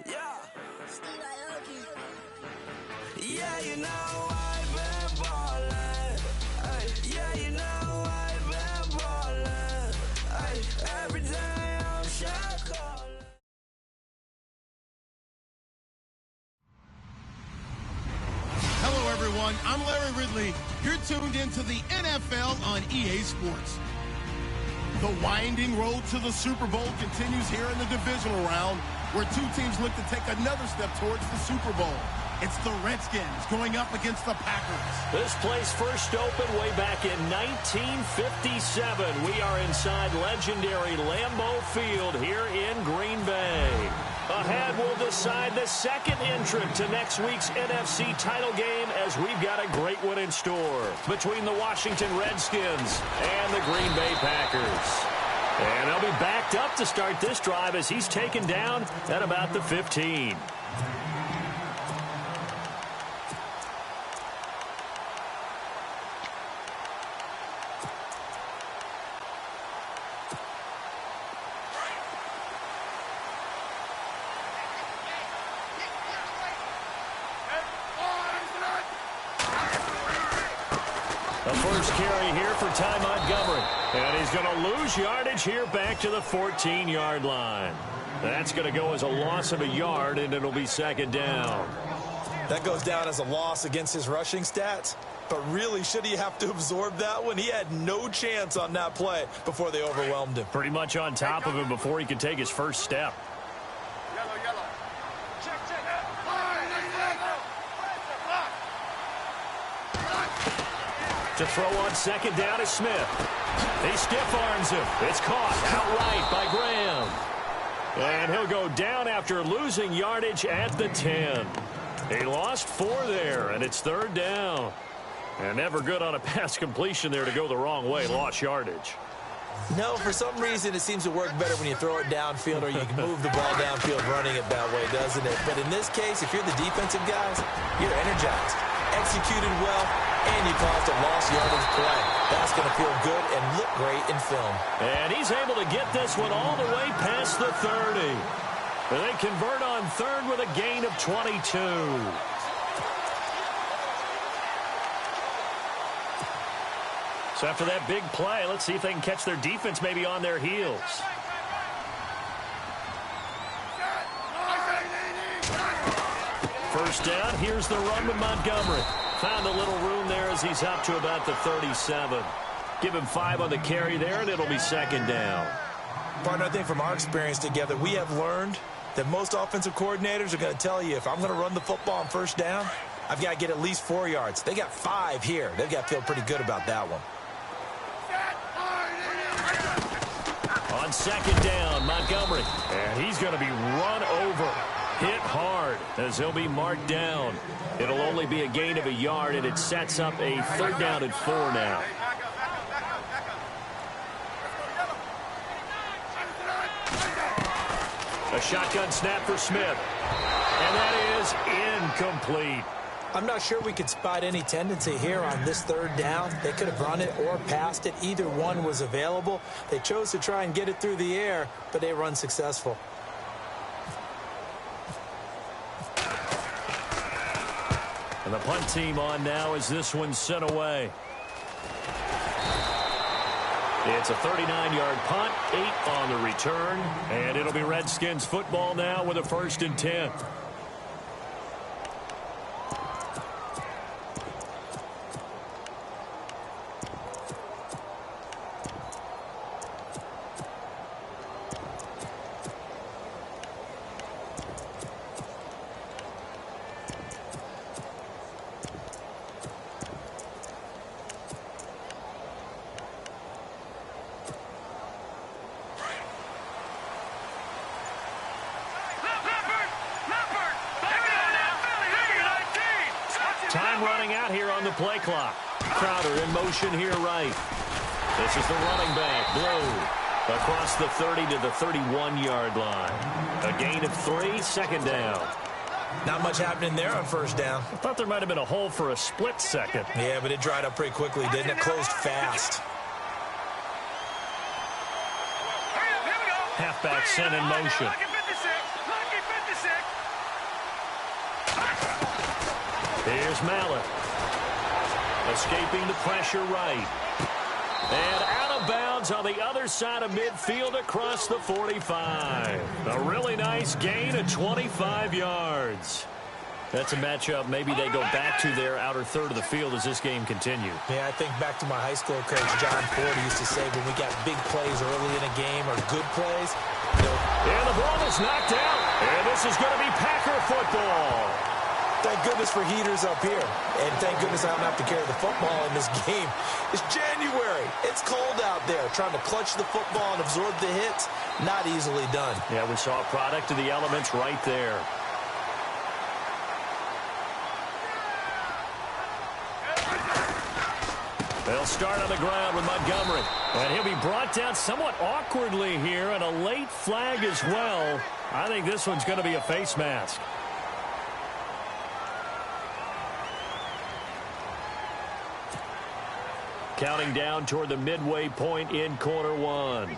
Yeah. Yeah, you know I've been ballin'. Ay, yeah, you know I've been ballin'. Ay, every day I'm shot calling. Hello, everyone. I'm Larry Ridley. You're tuned into the NFL on EA Sports. The winding road to the Super Bowl continues here in the divisional round, where two teams look to take another step towards the Super Bowl. It's the Redskins going up against the Packers. This place first opened way back in 1957. We are inside legendary Lambeau Field here in Green Bay. Ahead, we'll decide the second entrant to next week's NFC title game, as we've got a great one in store between the Washington Redskins and the Green Bay Packers. And they'll be backed up to start this drive as he's taken down at about the 15. The first carry here for Ty Montgomery. And he's going to lose yardage here back to the 14-yard line. That's going to go as a loss of a yard, and it'll be second down. That goes down as a loss against his rushing stats. But really, should he have to absorb that one? He had no chance on that play before they overwhelmed him. Pretty much on top of him before he could take his first step. To throw on second down is Smith. He stiff-arms him. It's caught outright by Graham. And he'll go down after losing yardage at the 10. He lost 4 there, and it's third down. And never good on a pass completion there to go the wrong way. Lost yardage. No, for some reason it seems to work better when you throw it downfield or you can move the ball downfield running it that way, doesn't it? But in this case, if you're the defensive guys, you're energized, executed well, and you caused a lost yardage play. That's going to feel good and look great in film. And he's able to get this one all the way past the 30. And they convert on third with a gain of 22. So after that big play, let's see if they can catch their defense maybe on their heels. First down, here's the run with Montgomery. Found a little room there as he's up to about the 37. Give him 5 on the carry there, and it'll be second down. Partner, I think from our experience together, we have learned that most offensive coordinators are going to tell you, if I'm going to run the football on first down, I've got to get at least 4 yards. They got 5 here. They've got to feel pretty good about that one. On second down, Montgomery. And he's going to be run over. Hit hard as he'll be marked down. It'll only be a gain of a yard, and it sets up a third down and 4 now. A shotgun snap for Smith. And that is incomplete. I'm not sure we could spot any tendency here on this third down. They could have run it or passed it. Either one was available. They chose to try and get it through the air, but they were unsuccessful. And the punt team on now as this one's sent away. It's a 39-yard punt, 8 on the return, and it'll be Redskins football now with a 1st and 10. Time running out here on the play clock. Crowder in motion here right. This is the running back, Blue. Across the 30 to the 31-yard line. A gain of 3, second down. Not much happening there on first down. I thought there might have been a hole for a split second. Yeah, but it dried up pretty quickly, didn't it? Closed fast. Halfback sent in motion. Here's Mallett. Escaping the pressure right. And out of bounds on the other side of midfield across the 45. A really nice gain of 25 yards. That's a matchup maybe they go back to their outer third of the field as this game continues. Yeah, I think back to my high school coach, John Ford, used to say when we got big plays early in a game or good plays. And the ball is knocked out. And this is going to be Packer football. Thank goodness for heaters up here. And thank goodness I don't have to carry the football in this game. It's January. It's cold out there. Trying to clutch the football and absorb the hits, not easily done. Yeah, we saw a product of the elements right there. They'll start on the ground with Montgomery. And he'll be brought down somewhat awkwardly here, and a late flag as well. I think this one's going to be a face mask. Counting down toward the midway point in quarter one.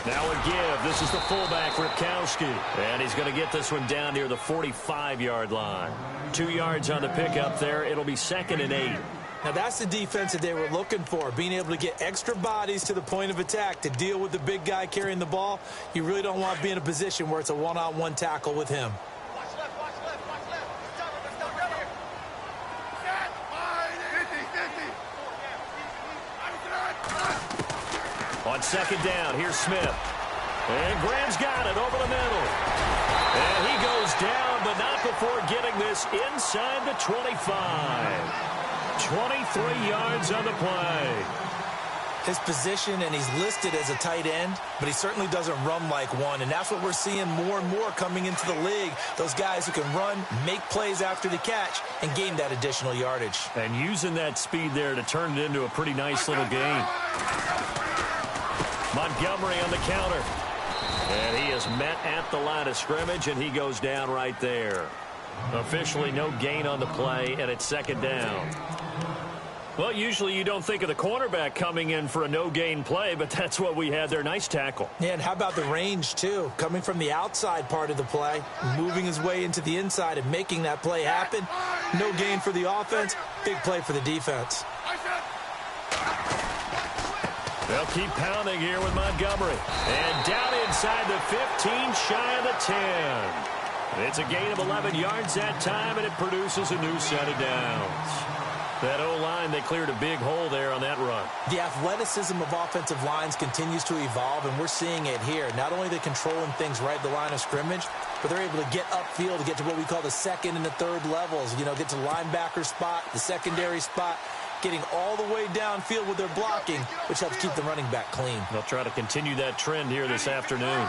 Now a give. This is the fullback, Ripkowski. And he's going to get this one down near the 45-yard line. 2 yards on the pickup there. It'll be 2nd and 8. Now that's the defense that they were looking for, being able to get extra bodies to the point of attack to deal with the big guy carrying the ball. You really don't want to be in a position where it's a one-on-one tackle with him. On 2nd down, here's Smith. And Graham's got it over the middle. And he goes down, but not before getting this inside the 25. 23 yards on the play. His position, and he's listed as a tight end, but he certainly doesn't run like one, and that's what we're seeing more and more coming into the league. Those guys who can run, make plays after the catch, and gain that additional yardage. And using that speed there to turn it into a pretty nice little gain. Montgomery on the counter. And he is met at the line of scrimmage, and he goes down right there. Officially no gain on the play, and it's 2nd down. Well, usually you don't think of the cornerback coming in for a no-gain play, but that's what we had there. Nice tackle. Yeah, and how about the range, too? Coming from the outside part of the play, moving his way into the inside and making that play happen. No gain for the offense, big play for the defense. They'll keep pounding here with Montgomery. And down inside the 15, shy of the 10. It's a gain of 11 yards that time, and it produces a new set of downs. That O-line, they cleared a big hole there on that run. The athleticism of offensive lines continues to evolve, and we're seeing it here. Not only are they controlling things right at the line of scrimmage, but they're able to get upfield to get to what we call the 2nd and the 3rd levels. You know, get to the linebacker spot, the secondary spot, getting all the way downfield with their blocking, which helps keep the running back clean. They'll try to continue that trend here this afternoon.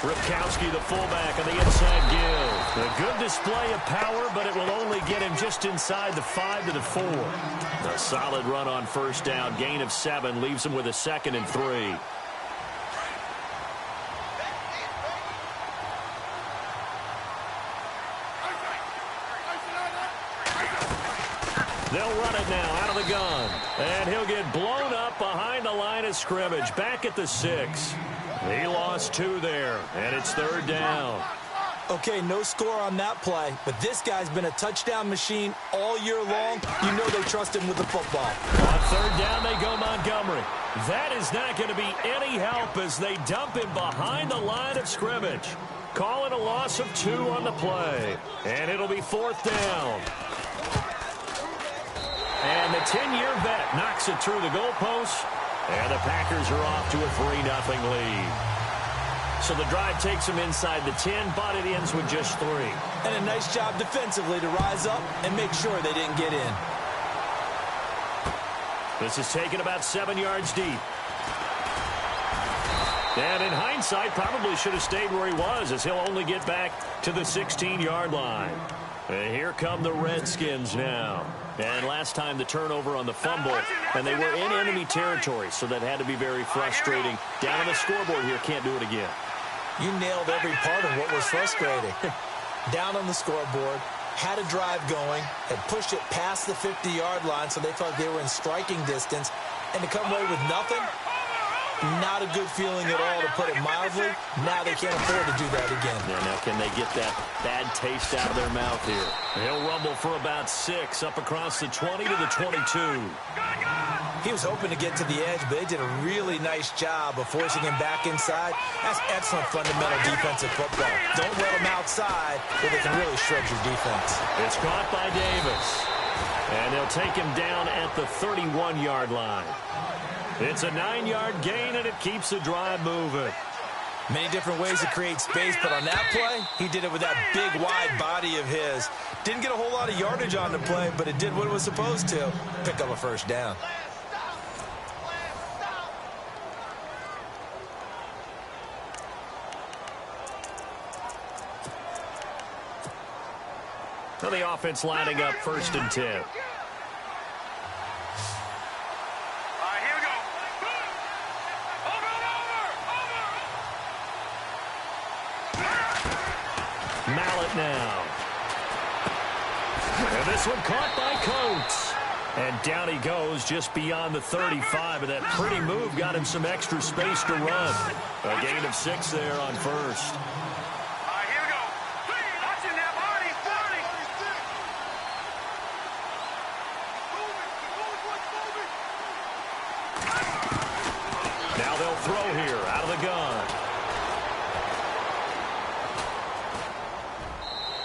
Ripkowski, the fullback, on the inside give. A good display of power, but it will only get him just inside the 5 to the 4. A solid run on 1st down. Gain of 7 leaves him with a 2nd and 3. They'll run it now out of the gun. And he'll get blown up behind the line of scrimmage. Back at the 6. He lost 2 there, and it's 3rd down. Okay, no score on that play, but this guy's been a touchdown machine all year long. You know they trust him with the football. On 3rd down, they go Montgomery. That is not going to be any help as they dump him behind the line of scrimmage. Calling a loss of 2 on the play, and it'll be 4th down. And the 10-year vet knocks it through the goalpost. And the Packers are off to a 3-0 lead. So the drive takes them inside the 10, but it ends with just 3. And a nice job defensively to rise up and make sure they didn't get in. This is taken about 7 yards deep. And in hindsight, probably should have stayed where he was, as he'll only get back to the 16-yard line. And here come the Redskins now. And last time the turnover on the fumble, and they were in enemy territory, so that had to be very frustrating. Down on the scoreboard here, can't do it again. You nailed every part of what was frustrating. Down on the scoreboard, had a drive going, had pushed it past the 50-yard line, so they felt they were in striking distance, and to come away with nothing, Not a good feeling at all, to put it mildly. Now they can't afford to do that again. Yeah, now can they get that bad taste out of their mouth here? He'll rumble for about 6, up across the 20 to the 22. He was hoping to get to the edge, but they did a really nice job of forcing him back inside. That's excellent fundamental defensive football. Don't let him outside where they can really shred your defense. It's caught by Davis. And they'll take him down at the 31-yard line. It's a 9-yard gain, and it keeps the drive moving. Many different ways to create space, but on that play, he did it with that big, wide body of his. Didn't get a whole lot of yardage on the play, but it did what it was supposed to. Pick up a first down. Now the offense lining up 1st and 10. Mallet now. And this one caught by Coates. And down he goes just beyond the 35. And that pretty move got him some extra space to run. A gain of 6 there on 1st. Now they'll throw here out of the gun.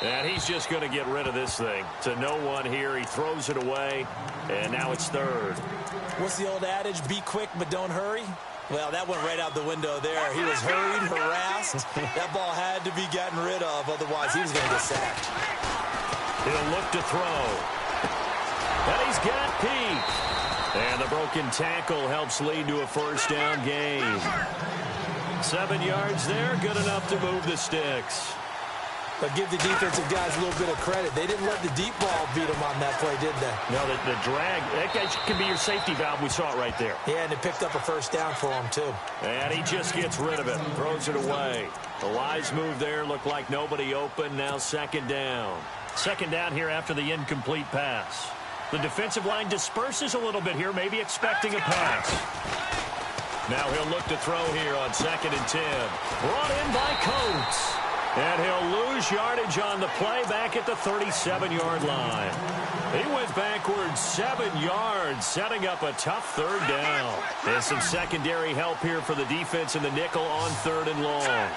And he's just going to get rid of this thing. To no one here. He throws it away. And now it's 3rd. What's the old adage? Be quick, but don't hurry. Well, that went right out the window there. He was hurried, harassed. That ball had to be gotten rid of. Otherwise, he was going to get sacked. He'll look to throw. And he's got Peak. And the broken tackle helps lead to a 1st down gain. 7 yards there. Good enough to move the sticks. But give the defensive guys a little bit of credit. They didn't let the deep ball beat them on that play, did they? No, the drag, that guy can be your safety valve. We saw it right there. Yeah, and it picked up a 1st down for him, too. And he just gets rid of it, throws it away. The wise move there, looked like nobody open. Now 2nd down. 2nd down here after the incomplete pass. The defensive line disperses a little bit here, maybe expecting a pass. Now he'll look to throw here on 2nd and 10. Brought in by Coates. And he'll lose yardage on the play back at the 37-yard line. He went backwards 7 yards, setting up a tough 3rd down. There's some secondary help here for the defense in the nickel on 3rd and long.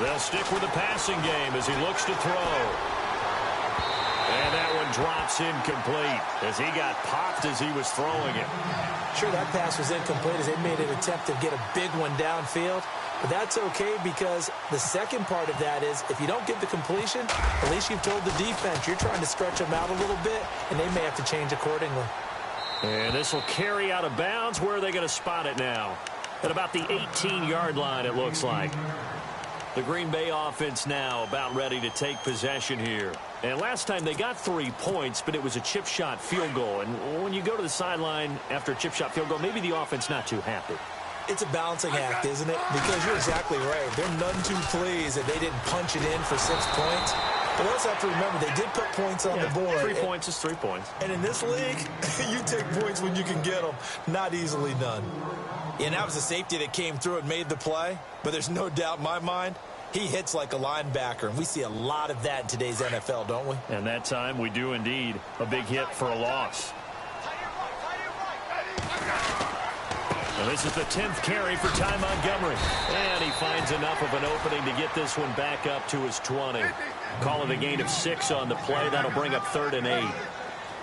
They'll stick with the passing game as he looks to throw. And that one drops incomplete as he got popped as he was throwing it. Sure, that pass was incomplete as they made an attempt to get a big one downfield. But that's okay because the second part of that is if you don't get the completion, at least you've told the defense you're trying to stretch them out a little bit, and they may have to change accordingly. And this will carry out of bounds. Where are they going to spot it now? At about the 18-yard line, it looks like. The Green Bay offense now about ready to take possession here. And last time they got 3 points, but it was a chip shot field goal. And when you go to the sideline after a chip shot field goal, maybe the offense not too happy. It's a balancing act, isn't it? Because you're exactly right. They're none too pleased that they didn't punch it in for 6 points. But we also have to remember they did put points on the board. 3 points is 3 points. And in this league, you take points when you can get them. Not easily done. And that was a safety that came through and made the play. But there's no doubt in my mind, he hits like a linebacker. And we see a lot of that in today's NFL, don't we? And that time we do indeed. A big hit for a loss. And this is the 10th carry for Ty Montgomery. And he finds enough of an opening to get this one back up to his 20. Call it a gain of 6 on the play. That'll bring up 3rd and 8.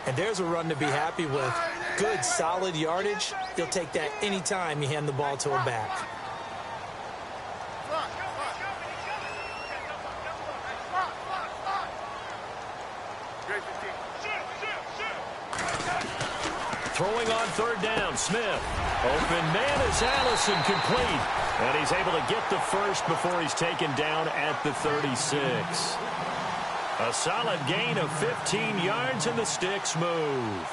And there's a run to be happy with. Good, solid yardage. You'll take that anytime you hand the ball to a back. Throwing on 3rd down, Smith. Open man is Allison, complete. And he's able to get the first before he's taken down at the 36. A solid gain of 15 yards and the sticks moved.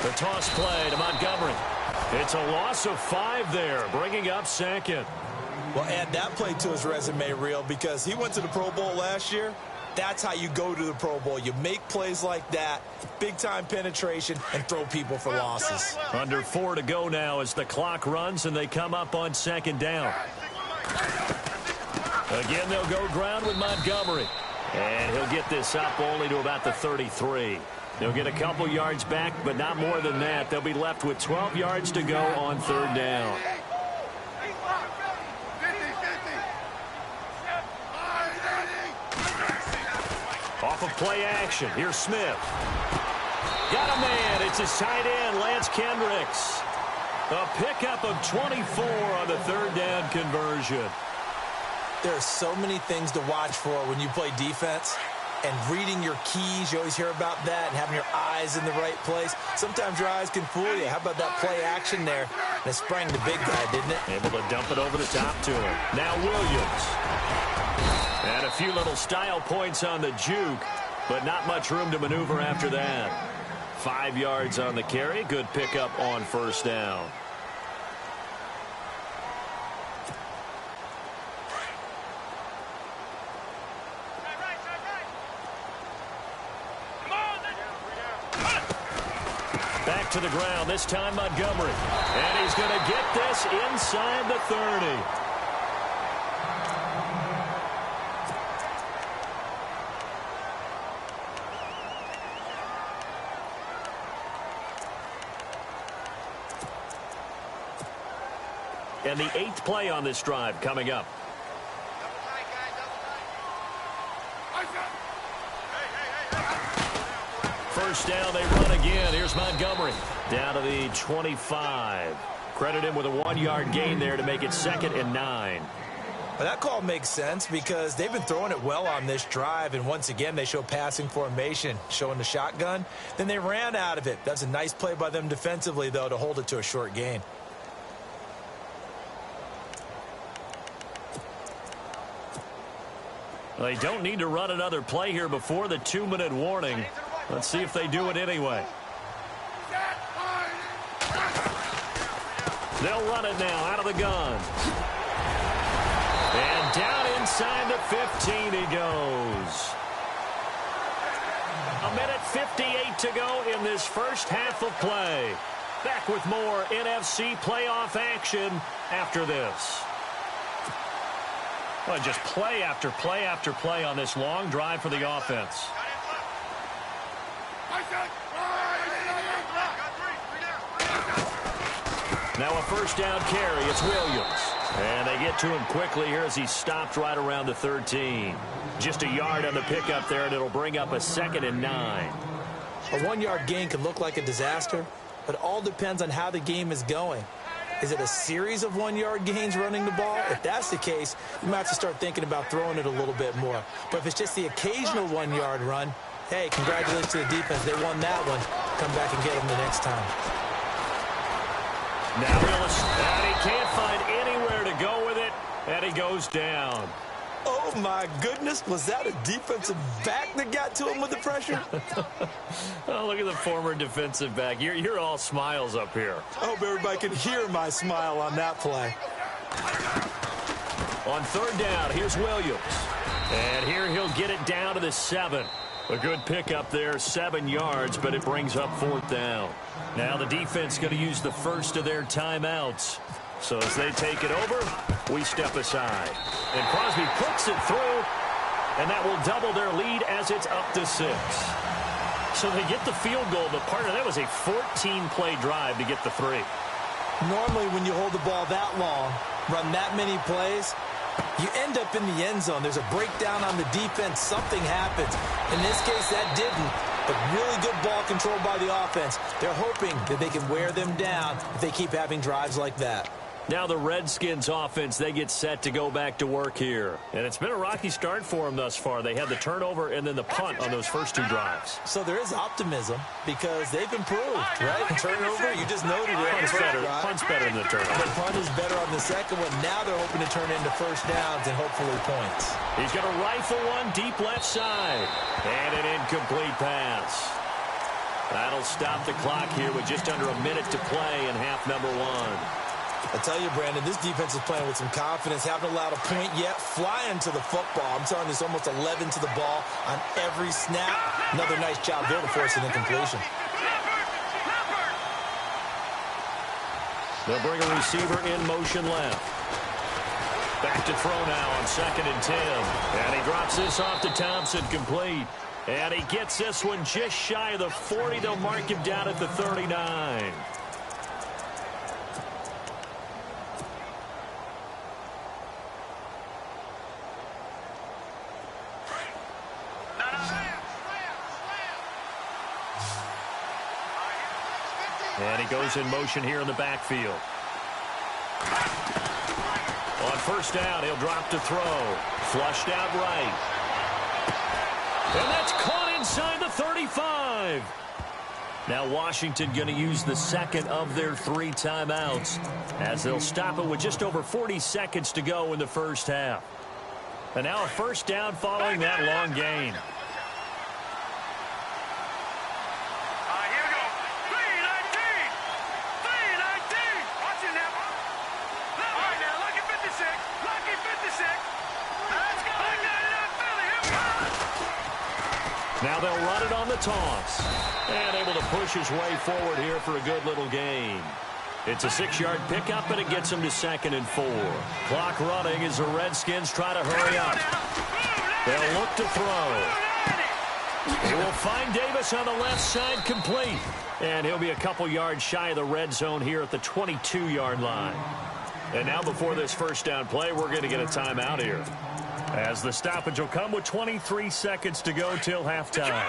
The toss play to Montgomery. It's a loss of 5 there, bringing up second. Well, add that play to his resume reel because he went to the Pro Bowl last year. That's how you go to the Pro Bowl. You make plays like that, big-time penetration, and throw people for losses. Under 4 to go now as the clock runs and they come up on second down. Again, they'll go ground with Montgomery. And he'll get this up only to about the 33. They'll get a couple yards back, but not more than that. They'll be left with 12 yards to go on third down. Off of play action. Here's Smith. Got a man. It's his tight end, Lance Kendricks. A pickup of 24 on the third down conversion. There are so many things to watch for when you play defense. And reading your keys, you always hear about that, and having your eyes in the right place. Sometimes your eyes can fool you. How about that play action there? And it sprang the big guy, didn't it? Able to dump it over the top to him. Now Williams. And a few little style points on the juke, but not much room to maneuver after that. 5 yards on the carry. Good pickup on first down. Back to the ground, this time Montgomery. And he's going to get this inside the 30. And the 8th play on this drive coming up. First down, they run again. Here's Montgomery down to the 25. Credit him with a 1-yard gain there to make it 2nd and 9. Well, that call makes sense because they've been throwing it well on this drive, and once again they show passing formation, showing the shotgun. Then they ran out of it. That's a nice play by them defensively, though, to hold it to a short gain. They don't need to run another play here before the 2-minute warning. Let's see if they do it anyway. They'll run it now out of the gun. And down inside the 15 he goes. 1:58 to go in this first half of play. Back with more NFC playoff action after this. Well, just play after play after play on this long drive for the offense. Now a first down carry. It's Williams. And they get to him quickly here as he stopped right around the 13. Just a yard on the pickup there, and it'll bring up a 2nd and 9. A 1-yard gain can look like a disaster, but it all depends on how the game is going. Is it a series of 1-yard gains running the ball? If that's the case, you might have to start thinking about throwing it a little bit more. But if it's just the occasional 1-yard run, hey, congratulations to the defense. They won that one. Come back and get them the next time. Now Willis, and he can't find anywhere to go with it, and he goes down. Oh, my goodness. Was that a defensive back that got to him with the pressure? Oh, look at the former defensive back. You're all smiles up here. I hope everybody can hear my smile on that play. On third down, here's Williams. And here he'll get it down to the 7. A good pickup there, 7 yards, but it brings up 4th down. Now the defense going to use the first of their timeouts. So as they take it over, we step aside. And Crosby puts it through, and that will double their lead as it's up to 6. So they get the field goal, but partner, that was a 14-play drive to get the 3. Normally when you hold the ball that long, run that many plays, you end up in the end zone. There's a breakdown on the defense. Something happens. In this case, that didn't. But really good ball control by the offense. They're hoping that they can wear them down if they keep having drives like that. Now the Redskins offense, they get set to go back to work here. And it's been a rocky start for them thus far. They had the turnover and then the punt on those first 2 drives. So there is optimism because they've improved, right? Turnover, you just noted it. Punt's better than the turnover. The punt is better on the second one. Now they're hoping to turn into first downs and hopefully points. He's going to rifle one deep left side. And an incomplete pass. That'll stop the clock here with just under a minute to play in half number 1. I tell you, Brandon, this defense is playing with some confidence. Haven't allowed a point yet. Flying to the football. I'm telling you, it's almost 11 to the ball on every snap. Another nice job there to force an incompletion. They'll bring a receiver in motion left. Back to throw now on 2nd and 10. And he drops this off to Thompson, complete. And he gets this one just shy of the 40. They'll mark him down at the 39. And he goes in motion here in the backfield. On 1st down, he'll drop to throw. Flushed out right. And that's caught inside the 35. Now Washington going to use the second of their 3 timeouts as they'll stop it with just over 40 seconds to go in the first half. And now a 1st down following that long gain. Now they'll run it on the toss. And able to push his way forward here for a good little gain. It's a 6-yard pickup, and it gets him to 2nd and 4. Clock running as the Redskins try to hurry up. They'll look to throw. He will find Davis on the left side, complete. And he'll be a couple yards shy of the red zone here at the 22-yard line. And now before this 1st down play, we're going to get a timeout here, as the stoppage will come with 23 seconds to go till halftime.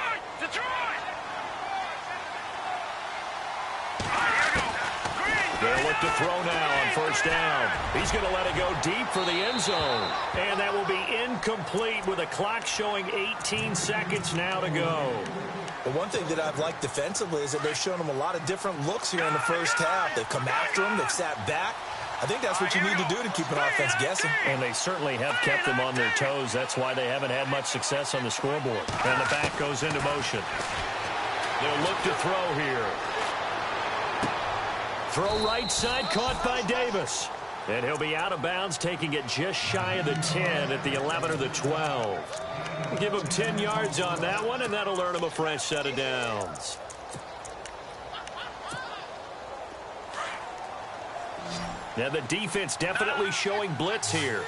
They'll look to throw now on 1st down. He's going to let it go deep for the end zone. And that will be incomplete with a clock showing 18 seconds now to go. The one thing that I've liked defensively is that they're showing him a lot of different looks here in the first half. They've come after him. They've sat back. I think that's what you need to do to keep an offense guessing. And they certainly have kept them on their toes. That's why they haven't had much success on the scoreboard. And the back goes into motion. They'll look to throw here. Throw right side, caught by Davis. And he'll be out of bounds, taking it just shy of the 10 at the 11 or the 12. Give him 10 yards on that one, and that'll earn him a fresh set of downs. Now the defense definitely showing blitz here.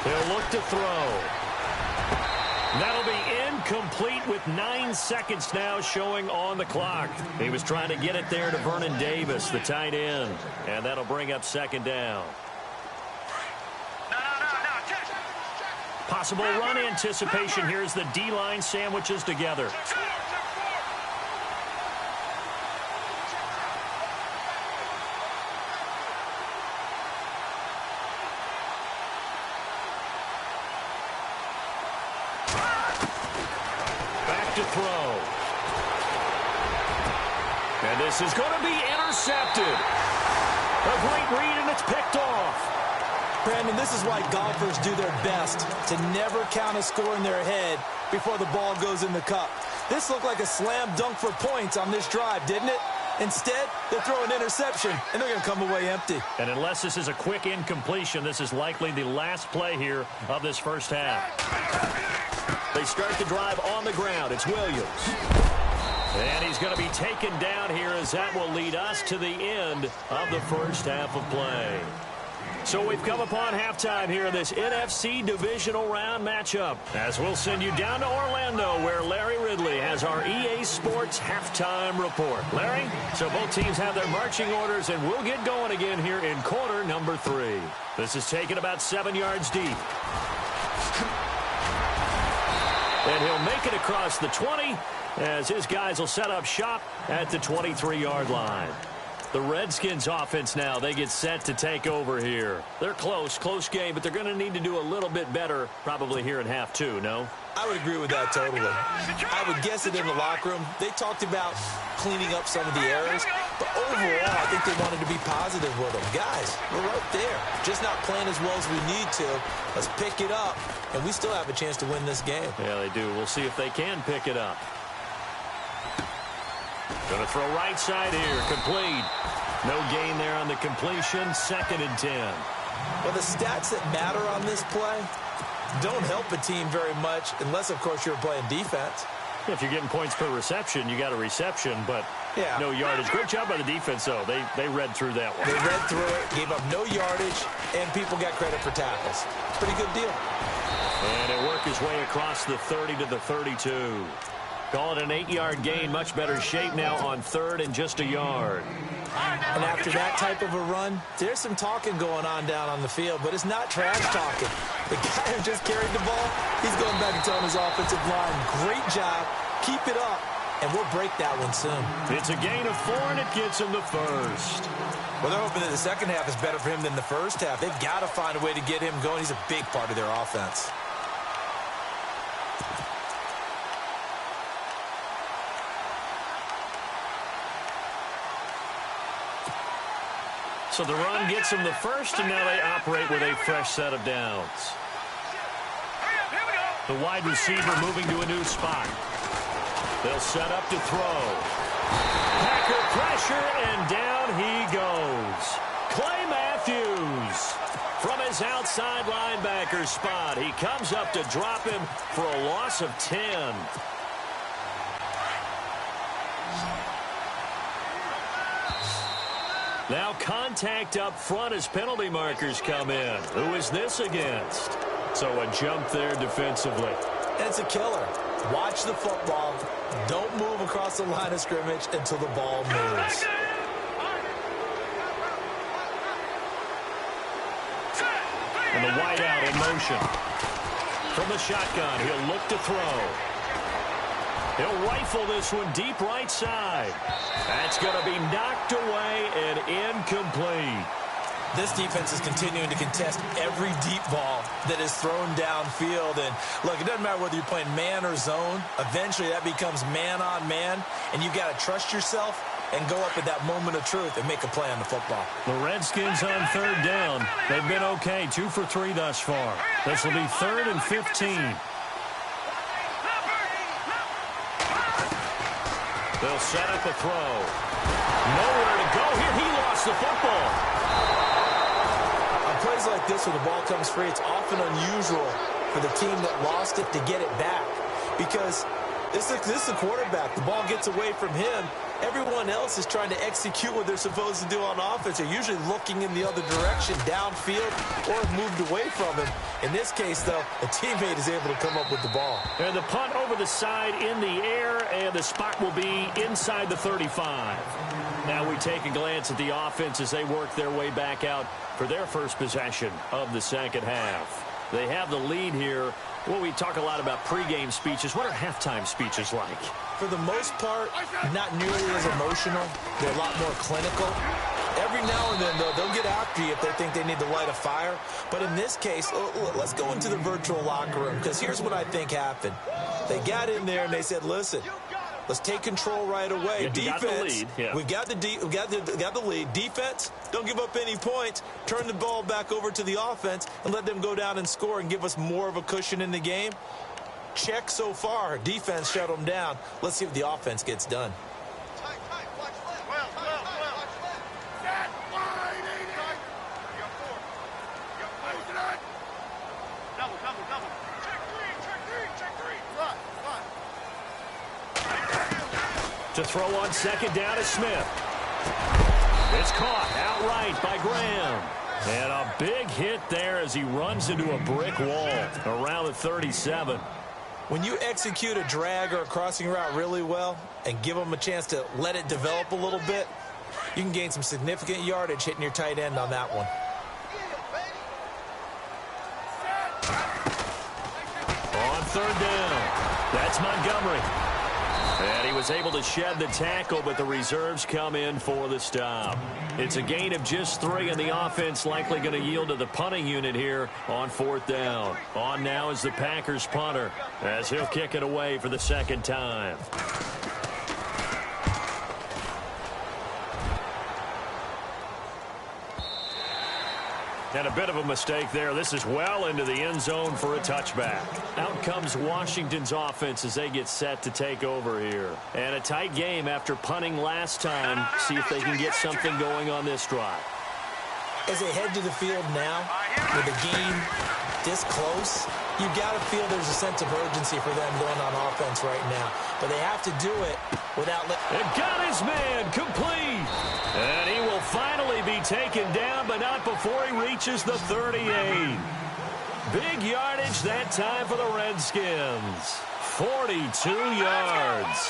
He'll look to throw. That'll be incomplete with 9 seconds now showing on the clock. He was trying to get it there to Vernon Davis, the tight end. And that'll bring up 2nd down. Possible run anticipation here as the D-line sandwiches together. To throw. And this is going to be intercepted. A great read, and it's picked off. Brandon, this is why golfers do their best to never count a score in their head before the ball goes in the cup. This looked like a slam dunk for points on this drive, didn't it? Instead, they'll throw an interception, and they're going to come away empty. And unless this is a quick incompletion, this is likely the last play here of this first half. They start the drive on the ground. It's Williams. And he's going to be taken down here as that will lead us to the end of the first half of play. So we've come upon halftime here in this NFC divisional round matchup, as we'll send you down to Orlando, where Larry Ridley has our EA Sports halftime report. Larry, so both teams have their marching orders, and we'll get going again here in quarter number 3. This is taken about 7 yards deep. And he'll make it across the 20 as his guys will set up shop at the 23-yard line. The Redskins offense now, they get set to take over here. They're close game, but they're going to need to do a little bit better probably here in half two, no? I would agree with that totally. I would guess it in the locker room. They talked about cleaning up some of the errors, but overall, I think they wanted to be positive with them. Guys, we're right there. Just not playing as well as we need to. Let's pick it up, and we still have a chance to win this game. Yeah, they do. We'll see if they can pick it up. Going to throw right side here. Complete. No gain there on the completion. 2nd and 10. Well, the stats that matter on this play don't help a team very much unless, of course, you're playing defense. Yeah, if you're getting points per reception, you got a reception, but no yardage. Great job by the defense, though. They read through that one. They read through it, gave up no yardage, and people got credit for tackles. Pretty good deal. And it worked his way across the 30 to the 32. Call it an 8-yard gain. Much better shape now on 3rd and just a yard. And after that type of a run, there's some talking going on down on the field, but it's not trash talking. The guy who just carried the ball, he's going back and telling his offensive line, great job, keep it up, and we'll break that one soon. It's a gain of 4, and it gets him the first. Well, they're hoping that the second half is better for him than the first half. They've got to find a way to get him going. He's a big part of their offense. So the run gets them the first, and now they operate with a fresh set of downs. The wide receiver moving to a new spot. They'll set up to throw. Packer pressure, and down he goes. Clay Matthews from his outside linebacker spot. He comes up to drop him for a loss of 10. Now contact up front as penalty markers come in. Who is this against? So a jump there defensively. And it's a killer. Watch the football. Don't move across the line of scrimmage until the ball moves. And the wideout in motion. From the shotgun, he'll look to throw. He'll rifle this one deep right side. That's going to be knocked away and incomplete. This defense is continuing to contest every deep ball that is thrown downfield. And, look, it doesn't matter whether you're playing man or zone. Eventually, that becomes man on man, and you've got to trust yourself and go up at that moment of truth and make a play on the football. The Redskins on 3rd down. They've been okay, 2 for 3 thus far. This will be 3rd and 15. They'll set up a throw. Nowhere to go here. He lost the football. On plays like this where the ball comes free, it's often unusual for the team that lost it to get it back. Because this is the quarterback. The ball gets away from him. Everyone else is trying to execute what they're supposed to do on offense. They're usually looking in the other direction, downfield, or have moved away from him. In this case, though, a teammate is able to come up with the ball. And the punt over the side in the air, and the spot will be inside the 35. Now we take a glance at the offense as they work their way back out for their first possession of the second half. They have the lead here. Well, we talk a lot about pregame speeches. What are halftime speeches like? For the most part, not nearly as emotional. They're a lot more clinical. Every now and then, though, they'll get after you if they think they need to light a fire. But in this case, let's go into the virtual locker room, because here's what I think happened. They got in there and they said, listen, let's take control right away. Defense, we've got the lead. Defense, don't give up any points. Turn the ball back over to the offense and let them go down and score and give us more of a cushion in the game. Check so far. Defense shut them down. Let's see if the offense gets done. To throw on 2nd down to Smith. It's caught outright by Graham. And a big hit there as he runs into a brick wall around the 37. When you execute a drag or a crossing route really well and give them a chance to let it develop a little bit, you can gain some significant yardage hitting your tight end on that one. On 3rd down, that's Montgomery. And he was able to shed the tackle, but the reserves come in for the stop. It's a gain of just 3, and the offense likely going to yield to the punting unit here on 4th down. On now is the Packers punter, as he'll kick it away for the 2nd time. And a bit of a mistake there. This is well into the end zone for a touchback. Out comes Washington's offense as they get set to take over here. And a tight game after punting last time. See if they can get something going on this drive. As they head to the field now, with the game this close, you got to feel there's a sense of urgency for them going on offense right now. But they have to do it without... And got his man complete. And he will finally be taken down, but not before he reaches the 38. Big yardage that time for the Redskins. 42 yards.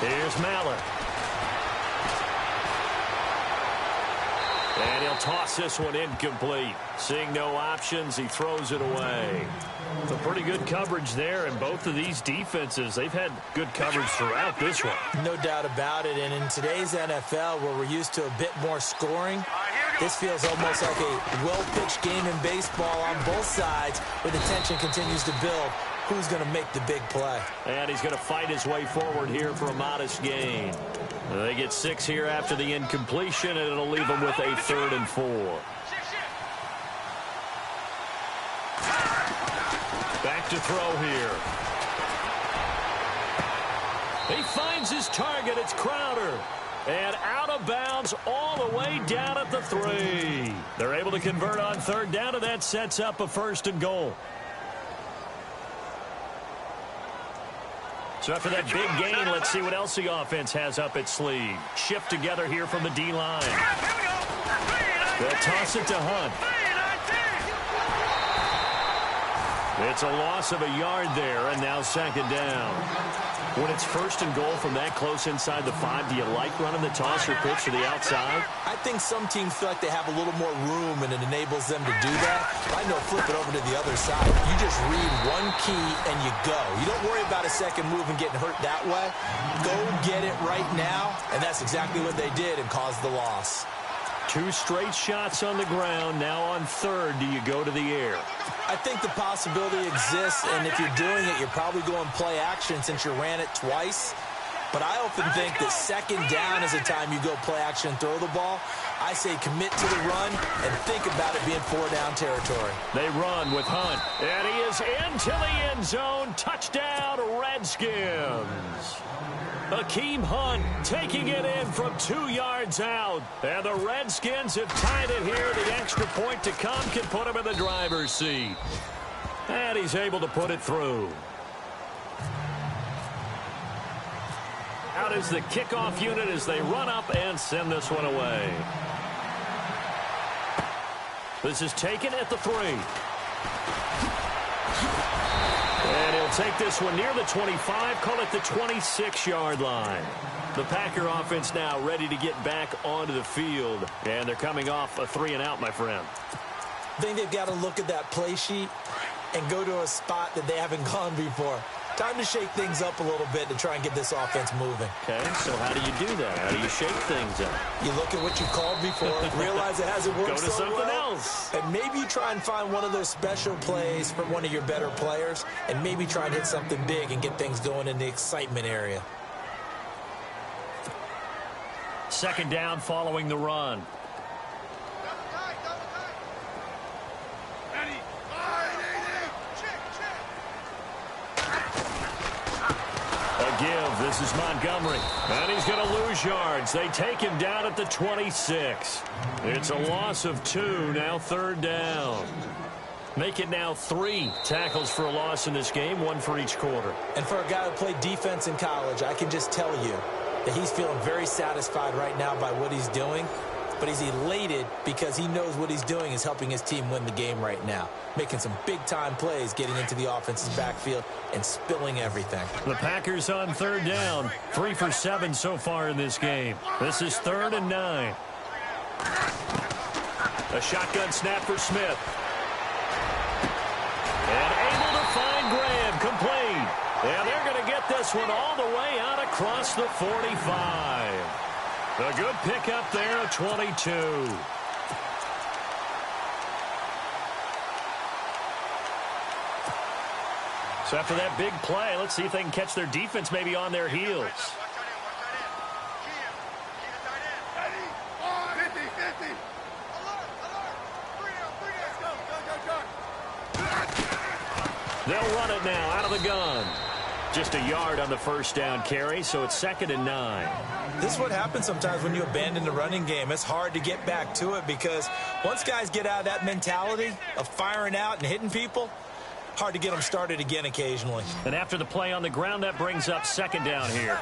Here's Mallett. And he'll toss this one incomplete. Seeing no options, he throws it away. Some pretty good coverage there, and both of these defenses, they've had good coverage throughout this one. No doubt about it, and in today's NFL, where we're used to a bit more scoring, this feels almost like a well-pitched game in baseball on both sides, where the tension continues to build. Who's going to make the big play? And he's going to fight his way forward here for a modest gain. They get 6 here after the incompletion, and it'll leave them with a 3rd and 4. Back to throw here. He finds his target. It's Crowder. And out of bounds all the way down at the 3. They're able to convert on 3rd down, and that sets up a 1st and goal. So after that big gain, let's see what else the offense has up its sleeve. Shift together here from the D-line. They'll toss it to Hunt. It's a loss of a yard there, and now 2nd down. When it's 1st and goal from that close inside the 5, do you like running the toss or pitch to the outside? I think some teams feel like they have a little more room, and it enables them to do that. I know flip it over to the other side. You just read one key, and you go. You don't worry about a second move and getting hurt that way. Go get it right now, and that's exactly what they did and caused the loss. 2 straight shots on the ground. Now on 3rd, do you go to the air? I think the possibility exists, and if you're doing it, you're probably going play action since you ran it twice. But I often think that 2nd down is the time you go play action and throw the ball. I say commit to the run and think about it being 4-down territory. They run with Hunt, and he is into the end zone. Touchdown, Redskins. Akeem Hunt taking it in from 2 yards out. And the Redskins have tied it here. The extra point to come can put him in the driver's seat. And he's able to put it through. Out is the kickoff unit as they run up and send this one away. This is taken at the 3. And he'll take this one near the 25, call it the 26-yard line. The Packer offense now ready to get back onto the field. And they're coming off a 3-and-out, my friend. I think they've got to look at that play sheet and go to a spot that they haven't gone before. Time to shake things up a little bit to try and get this offense moving. Okay, so how do you do that? How do you shake things up? You look at what you called before, realize it hasn't worked Go to so something well, else. and maybe you try and find one of those special plays from one of your better players, and maybe try and hit something big and get things going in the excitement area. 2nd down following the run. Give. This is Montgomery. And he's going to lose yards. They take him down at the 26. It's a loss of 2. Now 3rd down. Make it now 3 tackles for a loss in this game, 1 for each quarter. And for a guy who played defense in college, I can just tell you that he's feeling very satisfied right now by what he's doing. But he's elated because he knows what he's doing is helping his team win the game right now. Making some big-time plays, getting into the offense's backfield, and spilling everything. The Packers on 3rd down. 3 for 7 so far in this game. This is 3rd and 9. A shotgun snap for Smith. And they're going to get this one all the way out across the 45. A good pickup there at 22. So after that big play, let's see if they can catch their defense maybe on their heels. They'll run it now out of the gun. Just a yard on the first down carry, so it's 2nd and 9. This is what happens sometimes when you abandon the running game. It's hard to get back to it because once guys get out of that mentality of firing out and hitting people, hard to get them started again occasionally. And after the play on the ground, that brings up 2nd down here.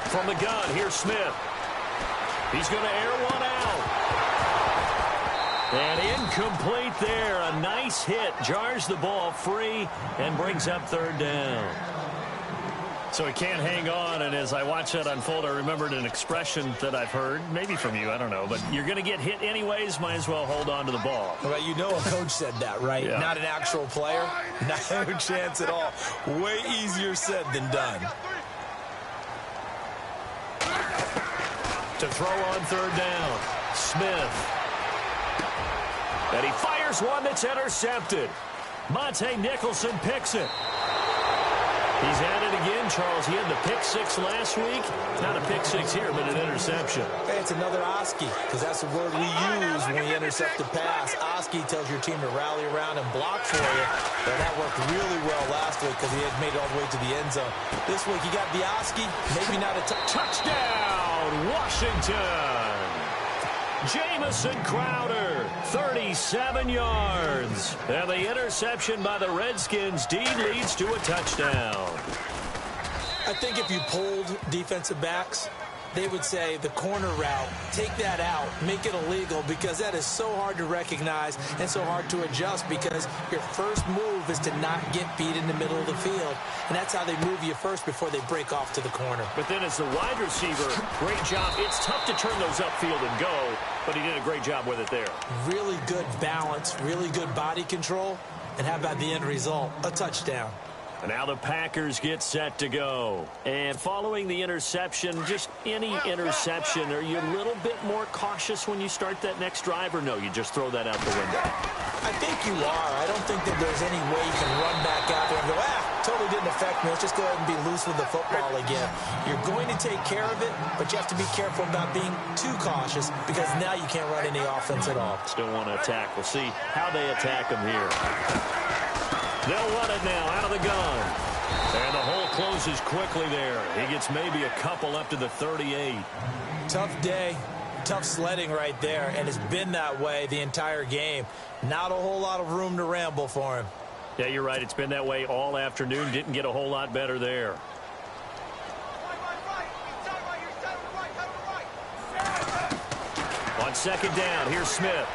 From the gun, here's Smith. He's going to air one out. And incomplete there. A nice hit. Jars the ball free and brings up 3rd down. So he can't hang on, and as I watch that unfold, I remembered an expression that I've heard, maybe from you, I don't know, but you're going to get hit anyways, might as well hold on to the ball. Well, you know a coach said that, right? Yeah. Not an actual player. No chance at all. Way easier said than done. To throw on 3rd down, Smith. And he fires one that's intercepted. Monte Nicholson picks it. He's at it again, Charles. He had the pick 6 last week. Not a pick 6 here, but an interception. Hey, it's another Oski, because that's the word we use when we intercept a pass. Oski tells your team to rally around and block for you. But that worked really well last week because he had made it all the way to the end zone. This week, he got the Oski, maybe not a touchdown, Washington. Jamison Crowder, 37 yards. And the interception by the Redskins. Dean leads to a touchdown. I think if you polled defensive backs, they would say the corner route, take that out, make it illegal, because that is so hard to recognize and so hard to adjust because your first move is to not get beat in the middle of the field. And that's how they move you first before they break off to the corner. But then as the wide receiver, great job. It's tough to turn those upfield and go, but he did a great job with it there. Really good balance, really good body control. And how about the end result? A touchdown. And now the Packers get set to go. And following the interception, just any interception, are you a little bit more cautious when you start that next drive, or no, you just throw that out the window? I think you are. I don't think that there's any way you can run back out there and go, totally didn't affect me. Let's just go ahead and be loose with the football again. You're going to take care of it, but you have to be careful about being too cautious because now you can't run any offense at all. Still want to attack. We'll see how they attack them here. They'll run it now out of the gun. And the hole closes quickly there. He gets maybe a couple up to the 38. Tough day, tough sledding right there, and it's been that way the entire game. Not a whole lot of room to ramble for him. Yeah, you're right. It's been that way all afternoon. Didn't get a whole lot better there. On 2nd down, here's Smith.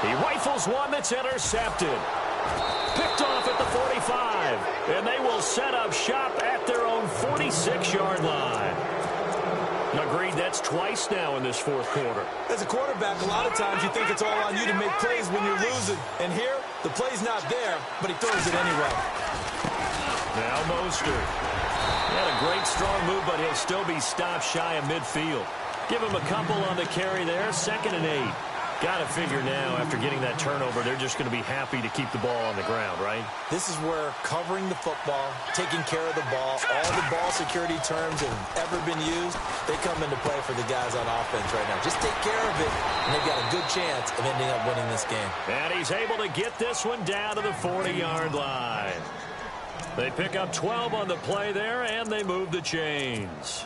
He rifles one that's intercepted. Picked off at the 45. And they will set up shop at their own 46-yard line. Agreed, that's twice now in this 4th quarter. As a quarterback, a lot of times you think it's all on you to make plays when you're losing. And here, the play's not there, but he throws it anyway. Now Mostert. He had a great strong move, but he'll still be stopped shy of midfield. Give him a couple on the carry there, 2nd and 8. Got to figure now, after getting that turnover, they're just going to be happy to keep the ball on the ground, right? This is where covering the football, taking care of the ball, all the ball security terms that have ever been used, they come into play for the guys on offense right now. Just take care of it, and they've got a good chance of ending up winning this game. And he's able to get this one down to the 40-yard line. They pick up 12 on the play there, and they move the chains.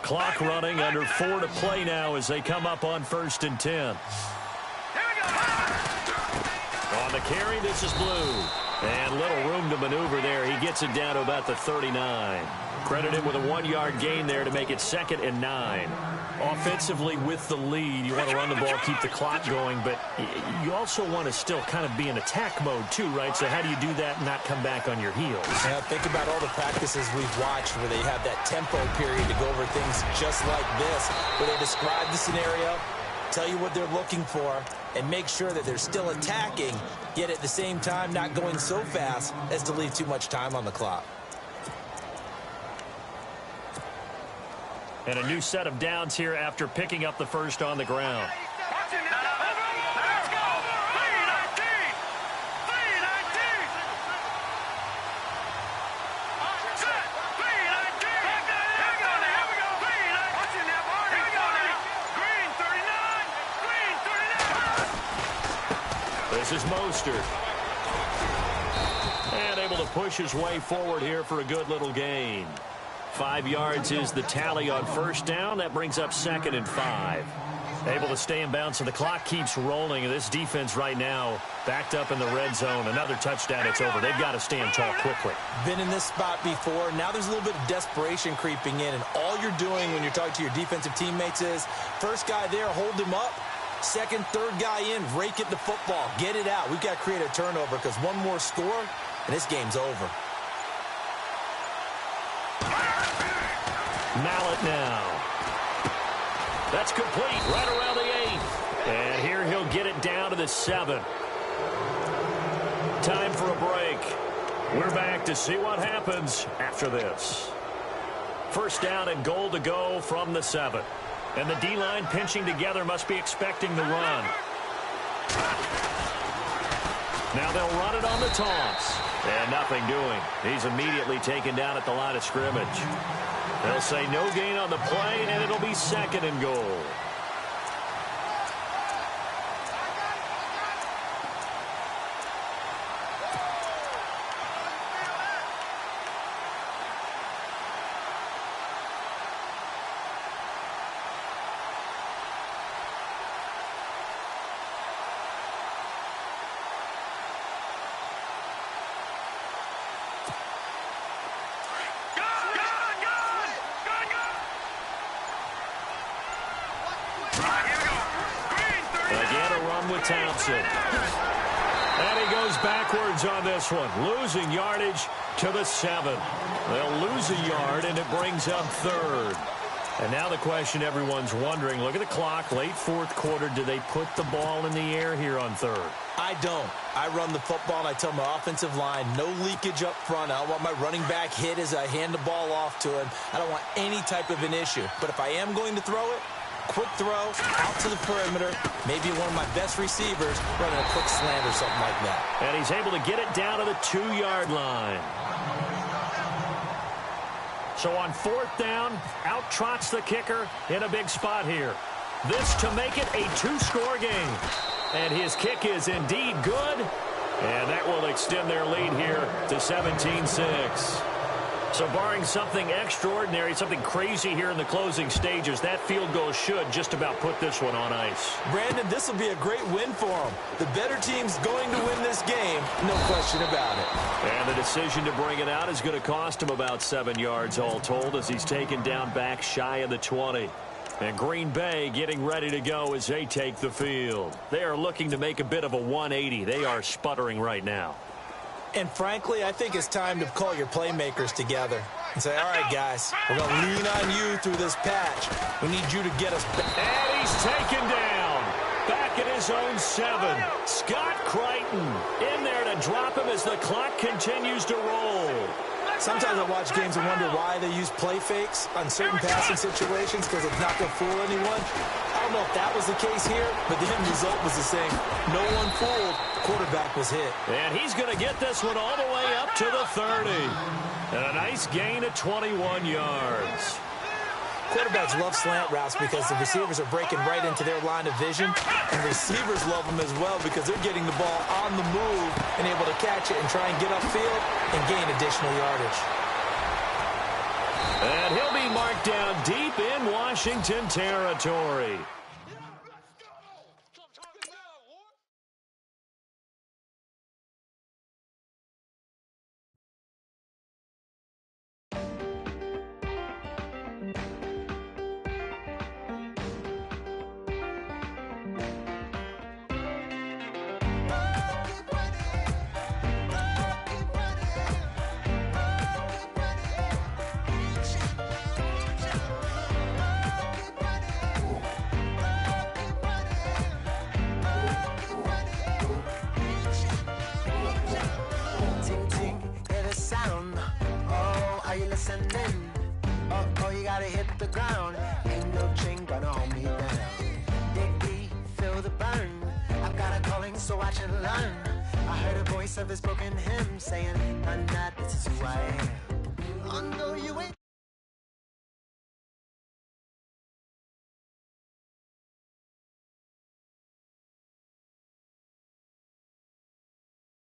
Clock running, under 4 to play now as they come up on 1st and 10. On the carry, this is Blue. And little room to maneuver there. He gets it down to about the 39. Credit him with a 1-yard gain there to make it 2nd and 9. Offensively, with the lead, you want to run the ball, keep the clock going, but you also want to still kind of be in attack mode too, right? So how do you do that and not come back on your heels? Yeah, think about all the practices we've watched where they have that tempo period to go over things just like this, where they describe the scenario, tell you what they're looking for, and make sure that they're still attacking, yet at the same time not going so fast as to leave too much time on the clock. And a new set of downs here after picking up the first on the ground. This is Mostert. And able to push his way forward here for a good little gain. 5 yards is the tally on first down. That brings up 2nd and 5. Able to stay in bounds, so the clock keeps rolling. And this defense right now backed up in the red zone. Another touchdown, it's over. They've got to stand tall quickly. Been in this spot before. Now there's a little bit of desperation creeping in. And all you're doing when you're talking to your defensive teammates is, first guy there, hold him up. Second, third guy in, rake at the football. Get it out. We've got to create a turnover because one more score, and this game's over. Mallet now. That's complete right around the 8th. And here he'll get it down to the 7. Time for a break. We're back to see what happens after this. First down and goal to go from the 7. And the D-line pinching together must be expecting the run. Now they'll run it on the taunts. And nothing doing. He's immediately taken down at the line of scrimmage. They'll say no gain on the play, and it'll be 2nd and goal. Thompson. And he goes backwards on this one, losing yardage to the 7. They'll lose a yard, and it brings up 3rd. And now the question everyone's wondering, look at the clock, late 4th quarter, do they put the ball in the air here on 3rd? I don't. I run the football, and I tell my offensive line, no leakage up front. I don't want my running back hit as I hand the ball off to him. I don't want any type of an issue. But if I am going to throw it, quick throw, out to the perimeter, maybe one of my best receivers running a quick slant or something like that. And he's able to get it down to the 2-yard line. So on 4th down, out trots the kicker in a big spot here. This to make it a 2-score game. And his kick is indeed good. And that will extend their lead here to 17-6. So barring something extraordinary, something crazy here in the closing stages, that field goal should just about put this one on ice. Brandon, this will be a great win for them. The better team's going to win this game, no question about it. And the decision to bring it out is going to cost him about 7 yards all told as he's taken down back shy of the 20. And Green Bay getting ready to go as they take the field. They are looking to make a bit of a 180. They are sputtering right now. And frankly, I think it's time to call your playmakers together and say, all right, guys, we're going to lean on you through this patch. We need you to get us back. And he's taken down. Back at his own 7. Scott Crichton in there to drop him as the clock continues to roll. Sometimes I watch games and wonder why they use play fakes on certain passing situations because it's not going to fool anyone. I don't know if that was the case here, but the end result was the same. No one fooled. The quarterback was hit. And he's going to get this one all the way up to the 30. And a nice gain of 21 yards. Quarterbacks love slant routes because the receivers are breaking right into their line of vision, and receivers love them as well because they're getting the ball on the move and able to catch it and try and get upfield and gain additional yardage. And he'll be marked down deep in Washington territory. going, so watch and learn. I heard a voice of a spoken hymn saying, "None that this is who I am." Oh no, you ain't.